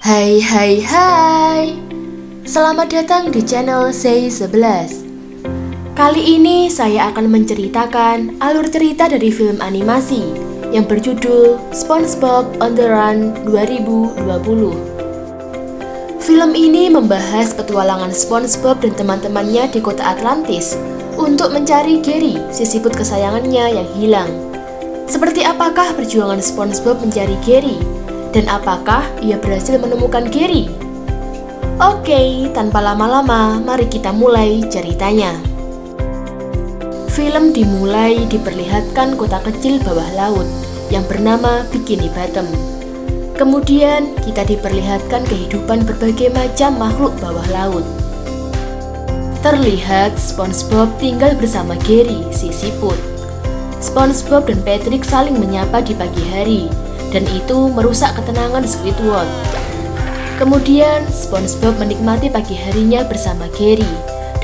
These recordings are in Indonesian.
Hai hai hai. Selamat datang di channel Say 11. Kali ini saya akan menceritakan alur cerita dari film animasi yang berjudul SpongeBob on the Run 2020. Film ini membahas petualangan SpongeBob dan teman-temannya di kota Atlantis untuk mencari Gary, si siput kesayangannya yang hilang. Seperti apakah perjuangan SpongeBob mencari Gary? Dan apakah ia berhasil menemukan Gary? Oke, tanpa lama-lama, mari kita mulai ceritanya. Film dimulai diperlihatkan kota kecil bawah laut yang bernama Bikini Bottom. Kemudian kita diperlihatkan kehidupan berbagai macam makhluk bawah laut. Terlihat SpongeBob tinggal bersama Gary, si siput. SpongeBob dan Patrick saling menyapa di pagi hari, dan itu merusak ketenangan Squidward. Kemudian SpongeBob menikmati pagi harinya bersama Gary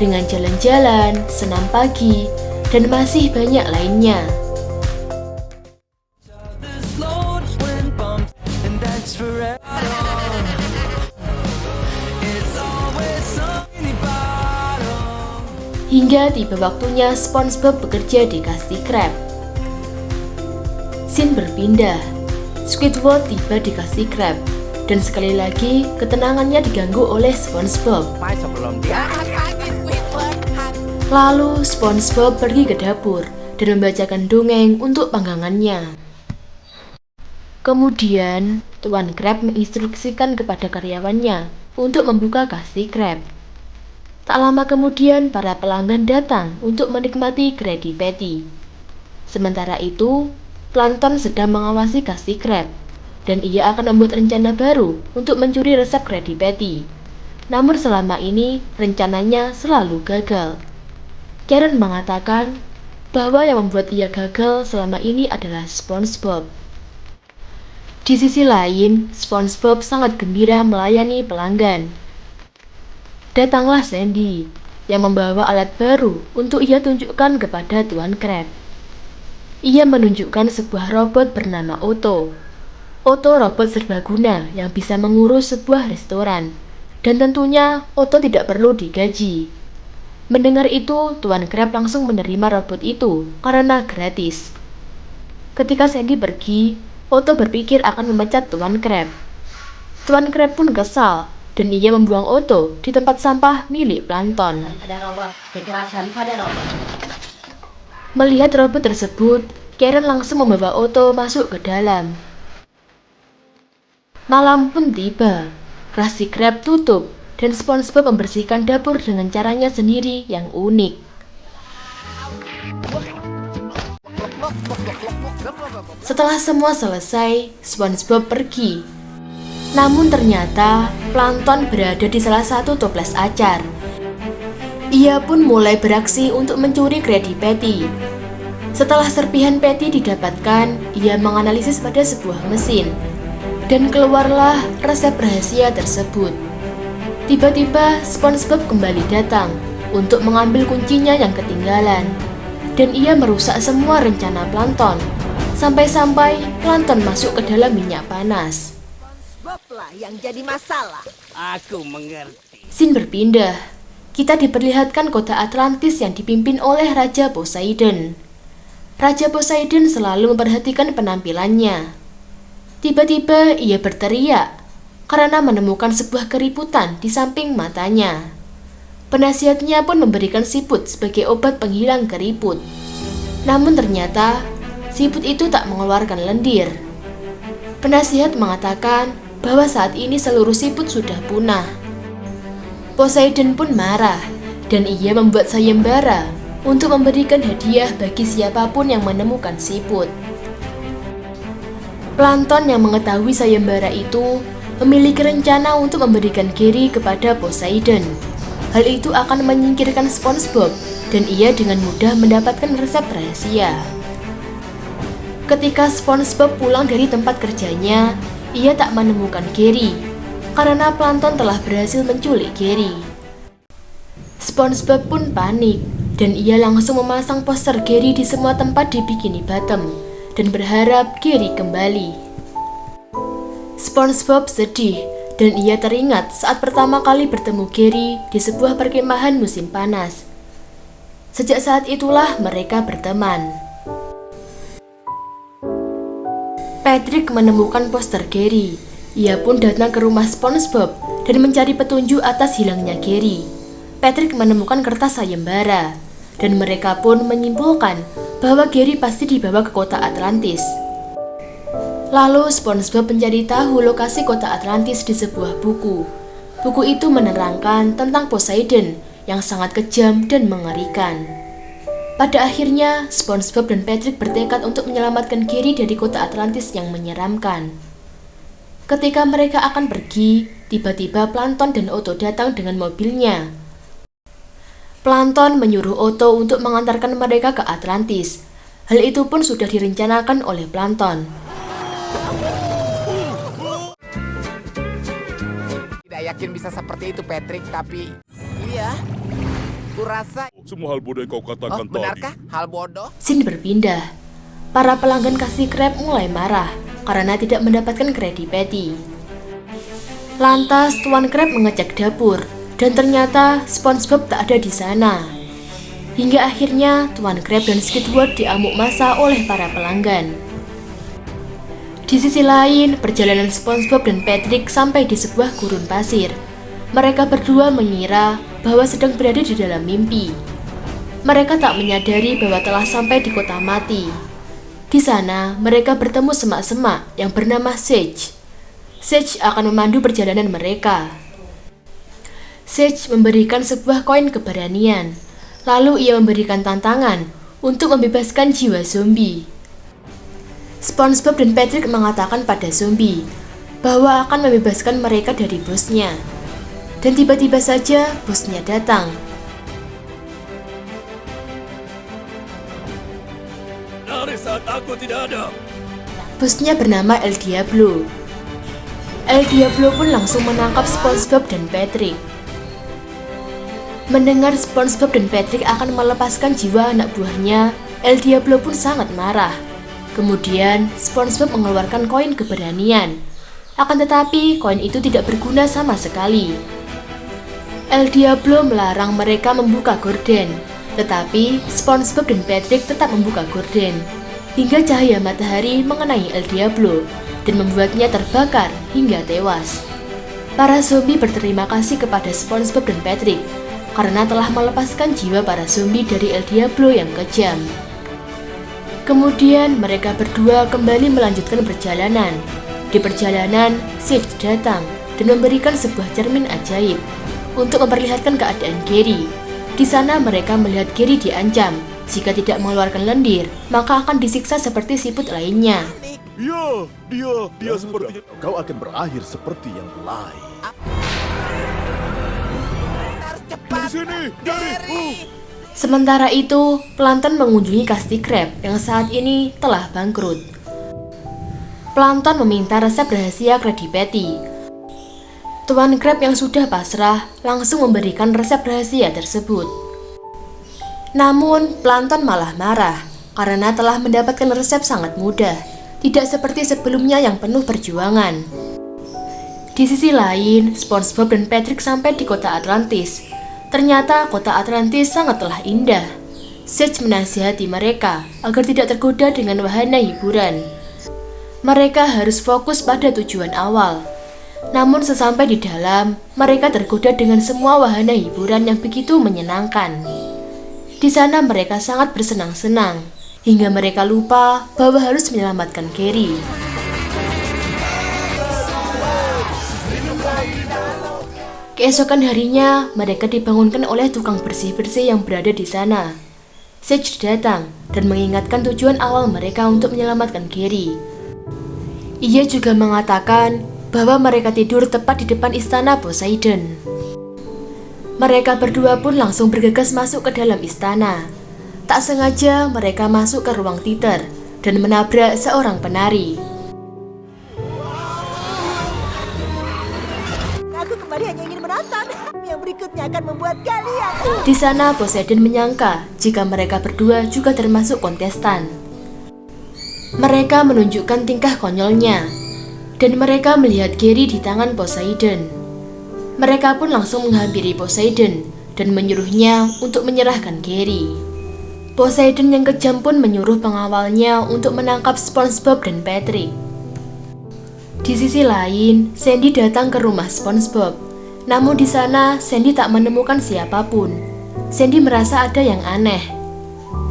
dengan jalan-jalan, senam pagi, dan masih banyak lainnya. Hingga tiba waktunya SpongeBob bekerja di Krusty Krab. Scene berpindah. Squidward tiba di Krusty Krab, dan sekali lagi ketenangannya diganggu oleh SpongeBob. Lalu SpongeBob pergi ke dapur dan membacakan dongeng untuk panggangannya. Kemudian Tuan Krab menginstruksikan kepada karyawannya untuk membuka Krusty Krab. Tak lama kemudian para pelanggan datang untuk menikmati Krabby Patty. Sementara itu Plankton sedang mengawasi Krusty Krab, dan ia akan membuat rencana baru untuk mencuri resep Krabby Patty. Namun selama ini rencananya selalu gagal. Karen mengatakan bahwa yang membuat ia gagal selama ini adalah SpongeBob. Di sisi lain, SpongeBob sangat gembira melayani pelanggan. Datanglah Sandy yang membawa alat baru untuk ia tunjukkan kepada Tuan Krab. Ia menunjukkan sebuah robot bernama Otto. Otto robot serbaguna yang bisa mengurus sebuah restoran, dan tentunya Otto tidak perlu digaji. Mendengar itu, Tuan Krab langsung menerima robot itu karena gratis. Ketika Sandy pergi, Otto berpikir akan memecat Tuan Krab. Tuan Krab pun kesal, dan ia membuang Otto di tempat sampah milik Plankton. Melihat robot tersebut, Karen langsung membawa Otto masuk ke dalam. Malam pun tiba. Krusty Krab tutup, dan SpongeBob membersihkan dapur dengan caranya sendiri yang unik. Setelah semua selesai, SpongeBob pergi. Namun ternyata Plankton berada di salah satu toples acar. Ia pun mulai beraksi untuk mencuri Krabby Patty. Setelah serpihan patty didapatkan, ia menganalisis pada sebuah mesin, dan keluarlah resep rahasia tersebut. Tiba-tiba SpongeBob kembali datang untuk mengambil kuncinya yang ketinggalan, dan ia merusak semua rencana Plankton, sampai-sampai Plankton masuk ke dalam minyak panas. SpongeBob yang jadi masalah. Aku mengerti. Scene berpindah. Kita diperlihatkan kota Atlantis yang dipimpin oleh Raja Poseidon. Raja Poseidon selalu memperhatikan penampilannya. Tiba-tiba ia berteriak karena menemukan sebuah keriputan di samping matanya. Penasihatnya pun memberikan siput sebagai obat penghilang keriput. Namun ternyata siput itu tak mengeluarkan lendir. Penasihat mengatakan bahwa saat ini seluruh siput sudah punah. Poseidon pun marah, dan ia membuat sayembara untuk memberikan hadiah bagi siapapun yang menemukan siput. Plankton yang mengetahui sayembara itu memiliki rencana untuk memberikan Gary kepada Poseidon. Hal itu akan menyingkirkan SpongeBob, dan ia dengan mudah mendapatkan resep rahasia. Ketika SpongeBob pulang dari tempat kerjanya, ia tak menemukan Gary karena Plankton telah berhasil menculik Gary. SpongeBob pun panik, dan ia langsung memasang poster Gary di semua tempat di Bikini Bottom dan berharap Gary kembali. SpongeBob sedih Dan ia teringat saat pertama kali bertemu Gary di sebuah perkemahan musim panas. Sejak saat itulah mereka berteman. Patrick menemukan poster Gary. Ia pun datang ke rumah SpongeBob dan mencari petunjuk atas hilangnya Gary. Patrick menemukan kertas sayembara, dan mereka pun menyimpulkan bahwa Gary pasti dibawa ke kota Atlantis. Lalu SpongeBob mencari tahu lokasi kota Atlantis di sebuah buku. Buku itu menerangkan tentang Poseidon yang sangat kejam dan mengerikan. Pada akhirnya, SpongeBob dan Patrick bertekad untuk menyelamatkan Gary dari kota Atlantis yang menyeramkan. Ketika mereka akan pergi, tiba-tiba Plankton dan Otto datang dengan mobilnya. Plankton menyuruh Otto untuk mengantarkan mereka ke Atlantis. Hal itu pun sudah direncanakan oleh Plankton. Tidak yakin bisa seperti itu, Patrick, tapi iya, kurasa. Semua hal bodoh yang kau katakan tadi. Benarkah hal bodoh? Scene berpindah. Para pelanggan kasih Krab mulai marah karena tidak mendapatkan Krabby Patty. Lantas Tuan Krab mengecek dapur dan ternyata SpongeBob tak ada di sana. Hingga akhirnya Tuan Krab dan Squidward diamuk massa oleh para pelanggan. Di sisi lain, perjalanan SpongeBob dan Patrick sampai di sebuah gurun pasir. Mereka berdua mengira bahwa sedang berada di dalam mimpi. Mereka tak menyadari bahwa telah sampai di kota mati. Di sana, mereka bertemu semak-semak yang bernama Sage. Sage akan memandu perjalanan mereka. Sage memberikan sebuah koin keberanian. Lalu ia memberikan tantangan untuk membebaskan jiwa zombie. SpongeBob dan Patrick mengatakan pada zombie bahwa akan membebaskan mereka dari bosnya. Dan tiba-tiba saja bosnya datang. Dari saat aku tidak ada. Bosnya bernama El Diablo. El Diablo pun langsung menangkap SpongeBob dan Patrick. Mendengar SpongeBob dan Patrick akan melepaskan jiwa anak buahnya, El Diablo pun sangat marah. Kemudian, SpongeBob mengeluarkan koin keberanian. Akan tetapi, koin itu tidak berguna sama sekali. El Diablo melarang mereka membuka gorden. Tetapi, SpongeBob dan Patrick tetap membuka gorden. Hingga cahaya matahari mengenai El Diablo dan membuatnya terbakar hingga tewas. Para zombie berterima kasih kepada SpongeBob dan Patrick karena telah melepaskan jiwa para zombie dari El Diablo yang kejam. Kemudian mereka berdua kembali melanjutkan perjalanan. Di perjalanan, Sage datang dan memberikan sebuah cermin ajaib untuk memperlihatkan keadaan Gary. Di sana mereka melihat Gary diancam. Jika tidak mengeluarkan lendir, maka akan disiksa seperti siput lainnya. Ya, dia sepertinya. Kau akan berakhir seperti yang lain. Harus cepat. Di sini, Gary. Sementara itu, Plankton mengunjungi Krusty Krab yang saat ini telah bangkrut. Plankton meminta resep rahasia Krabby Patty. Tuan Krab yang sudah pasrah langsung memberikan resep rahasia tersebut. Namun, Plankton malah marah karena telah mendapatkan resep sangat mudah, tidak seperti sebelumnya yang penuh perjuangan. Di sisi lain, SpongeBob dan Patrick sampai di kota Atlantis. Ternyata kota Atlantis sangatlah indah. Sage menasihati mereka agar tidak tergoda dengan wahana hiburan. Mereka harus fokus pada tujuan awal. Namun sesampai di dalam, mereka tergoda dengan semua wahana hiburan yang begitu menyenangkan. Di sana mereka sangat bersenang-senang, hingga mereka lupa bahwa harus menyelamatkan Gary. Keesokan harinya, mereka dibangunkan oleh tukang bersih-bersih yang berada di sana. Sage datang dan mengingatkan tujuan awal mereka untuk menyelamatkan Gary. Ia juga mengatakan bahwa mereka tidur tepat di depan istana Poseidon. Mereka berdua pun langsung bergegas masuk ke dalam istana. Tak sengaja mereka masuk ke ruang teater dan menabrak seorang penari. Aku kembali hanya ingin menonton. Yang berikutnya akan membuat kalian. Di sana Poseidon menyangka jika mereka berdua juga termasuk kontestan. Mereka menunjukkan tingkah konyolnya. dan mereka melihat Gary di tangan Poseidon. Mereka pun langsung menghampiri Poseidon dan menyuruhnya untuk menyerahkan Gary. Poseidon yang kejam pun menyuruh pengawalnya untuk menangkap SpongeBob dan Patrick. Di sisi lain, Sandy datang ke rumah SpongeBob. Namun di sana, Sandy tak menemukan siapapun. Sandy merasa ada yang aneh.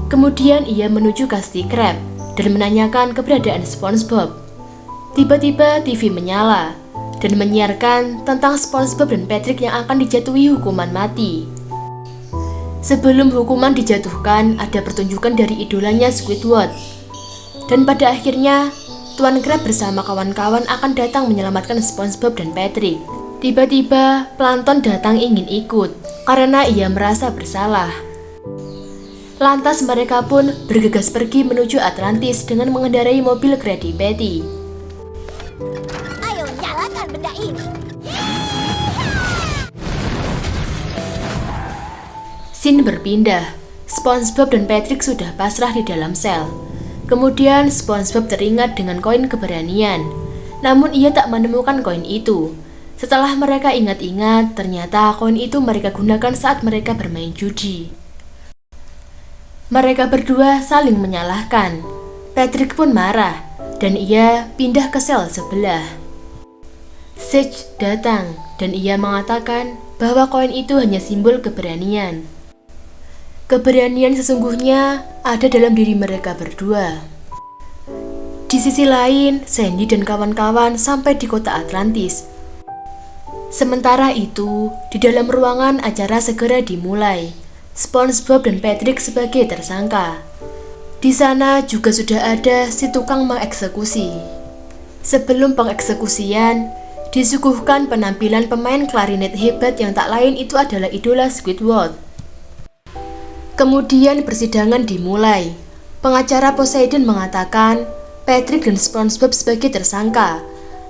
Kemudian ia menuju Krusty Krab dan menanyakan keberadaan SpongeBob. Tiba-tiba TV menyala dan menyiarkan tentang SpongeBob dan Patrick yang akan dijatuhi hukuman mati. Sebelum hukuman dijatuhkan, ada pertunjukan dari idolanya Squidward. Dan pada akhirnya, Tuan Crab bersama kawan-kawan akan datang menyelamatkan SpongeBob dan Patrick. Tiba-tiba, Plankton datang ingin ikut karena ia merasa bersalah. Lantas mereka pun bergegas pergi menuju Atlantis dengan mengendarai mobil Krabby Patty. Ayo nyalakan benda ini. Scene berpindah. SpongeBob dan Patrick sudah pasrah di dalam sel. Kemudian SpongeBob teringat dengan koin keberanian. Namun ia tak menemukan koin itu. Setelah mereka ingat-ingat, ternyata koin itu mereka gunakan saat mereka bermain judi. Mereka berdua saling menyalahkan. Patrick pun marah dan ia pindah ke sel sebelah. Sage datang dan ia mengatakan bahwa koin itu hanya simbol keberanian. Keberanian sesungguhnya ada dalam diri mereka berdua. Di sisi lain, Sandy dan kawan-kawan sampai di kota Atlantis. Sementara itu, di dalam ruangan acara segera dimulai. SpongeBob dan Patrick sebagai tersangka. Di sana juga sudah ada si tukang mengeksekusi. Sebelum pengeksekusian, disuguhkan penampilan pemain klarinet hebat yang tak lain itu adalah idola Squidward. Kemudian persidangan dimulai. Pengacara Poseidon mengatakan Patrick dan SpongeBob sebagai tersangka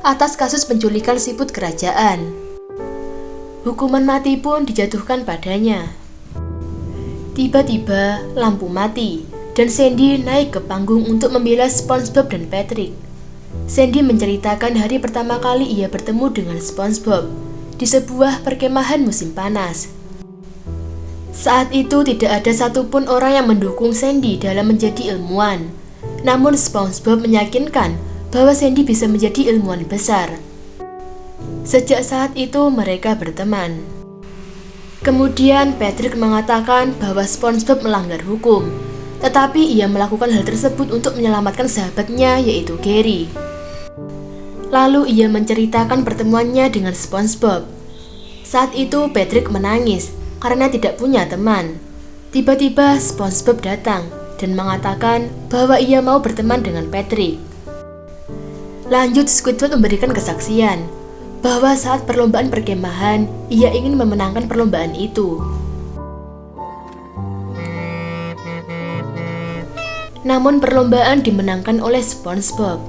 atas kasus penculikan siput kerajaan. Hukuman mati pun dijatuhkan padanya. Tiba-tiba lampu mati dan Sandy naik ke panggung untuk membela SpongeBob dan Patrick. Sandy menceritakan hari pertama kali ia bertemu dengan SpongeBob di sebuah perkemahan musim panas. Saat itu tidak ada satupun orang yang mendukung Sandy dalam menjadi ilmuwan. Namun SpongeBob meyakinkan bahwa Sandy bisa menjadi ilmuwan besar. Sejak saat itu mereka berteman. Kemudian Patrick mengatakan bahwa SpongeBob melanggar hukum, tetapi ia melakukan hal tersebut untuk menyelamatkan sahabatnya yaitu Gary. Lalu ia menceritakan pertemuannya dengan SpongeBob. Saat itu Patrick menangis karena tidak punya teman. Tiba-tiba SpongeBob datang dan mengatakan bahwa ia mau berteman dengan Patrick. Lanjut, Squidward memberikan kesaksian bahwa saat perlombaan perkemahan, ia ingin memenangkan perlombaan itu. Namun perlombaan dimenangkan oleh SpongeBob.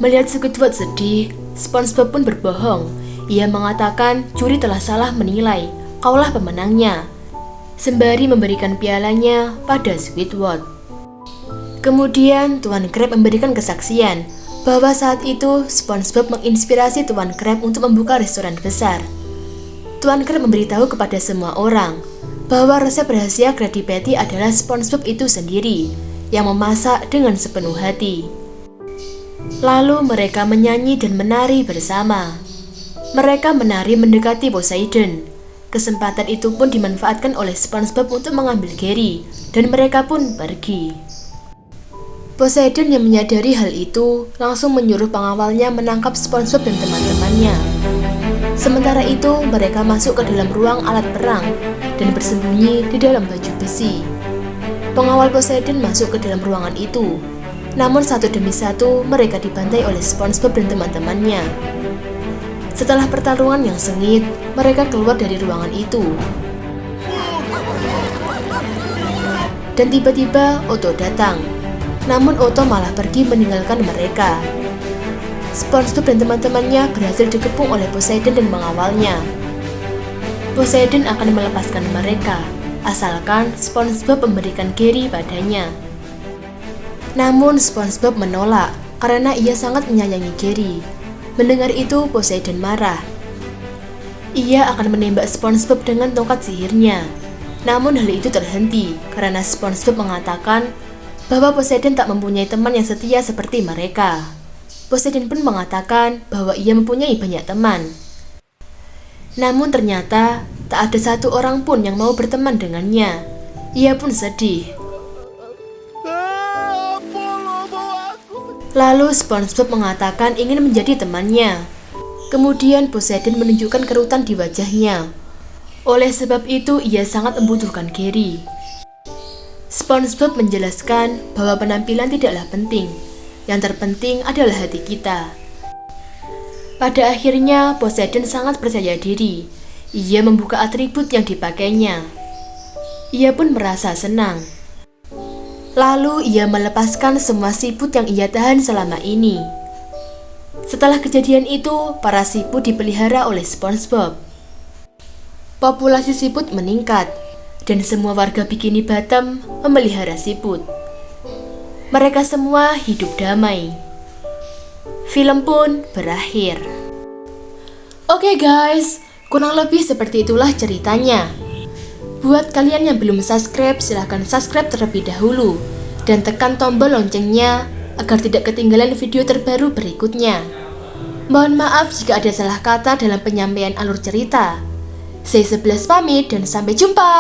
Melihat Squidward sedih, SpongeBob pun berbohong. Ia mengatakan juri telah salah menilai, kaulah pemenangnya, sembari memberikan pialanya pada Squidward. Kemudian Tuan Crab memberikan kesaksian bahwa saat itu SpongeBob menginspirasi Tuan Crab untuk membuka restoran besar. Tuan Crab memberitahu kepada semua orang bahwa resep rahasia Krabby Patty adalah SpongeBob itu sendiri yang memasak dengan sepenuh hati. Lalu mereka menyanyi dan menari bersama. Mereka menari mendekati Poseidon. Kesempatan itu pun dimanfaatkan oleh SpongeBob untuk mengambil Gary, dan mereka pun pergi. Poseidon yang menyadari hal itu langsung menyuruh pengawalnya menangkap SpongeBob dan teman-temannya. Sementara itu, mereka masuk ke dalam ruang alat perang dan bersembunyi di dalam baju besi. Pengawal Poseidon masuk ke dalam ruangan itu, namun satu demi satu mereka dibantai oleh SpongeBob dan teman-temannya. Setelah pertarungan yang sengit, mereka keluar dari ruangan itu. Dan tiba-tiba Otto datang. Namun Otto malah pergi meninggalkan mereka. SpongeBob dan teman-temannya berhasil dikepung oleh Poseidon dan mengawalnya. Poseidon akan melepaskan mereka, asalkan SpongeBob memberikan Gary padanya. Namun SpongeBob menolak karena ia sangat menyayangi Gary. Mendengar itu, Poseidon marah. Ia akan menembak SpongeBob dengan tongkat sihirnya. Namun hal itu terhenti karena SpongeBob mengatakan bahwa Poseidon tak mempunyai teman yang setia seperti mereka. Poseidon pun mengatakan bahwa ia mempunyai banyak teman. Namun ternyata tak ada satu orang pun yang mau berteman dengannya. Ia pun sedih. Lalu SpongeBob mengatakan ingin menjadi temannya. Kemudian Poseidon menunjukkan kerutan di wajahnya. Oleh sebab itu ia sangat membutuhkan Gary. SpongeBob menjelaskan bahwa penampilan tidaklah penting. Yang terpenting adalah hati kita. Pada akhirnya Poseidon sangat percaya diri. Ia membuka atribut yang dipakainya. Ia pun merasa senang. Lalu ia melepaskan semua siput yang ia tahan selama ini. Setelah kejadian itu, para siput dipelihara oleh SpongeBob. Populasi siput meningkat, dan semua warga Bikini Bottom memelihara siput. Mereka semua hidup damai. Film pun berakhir. Oke guys, kurang lebih seperti itulah ceritanya. Buat kalian yang belum subscribe, silahkan subscribe terlebih dahulu dan tekan tombol loncengnya agar tidak ketinggalan video terbaru berikutnya. Mohon maaf jika ada salah kata dalam penyampaian alur cerita. Saya 11 pamit dan sampai jumpa.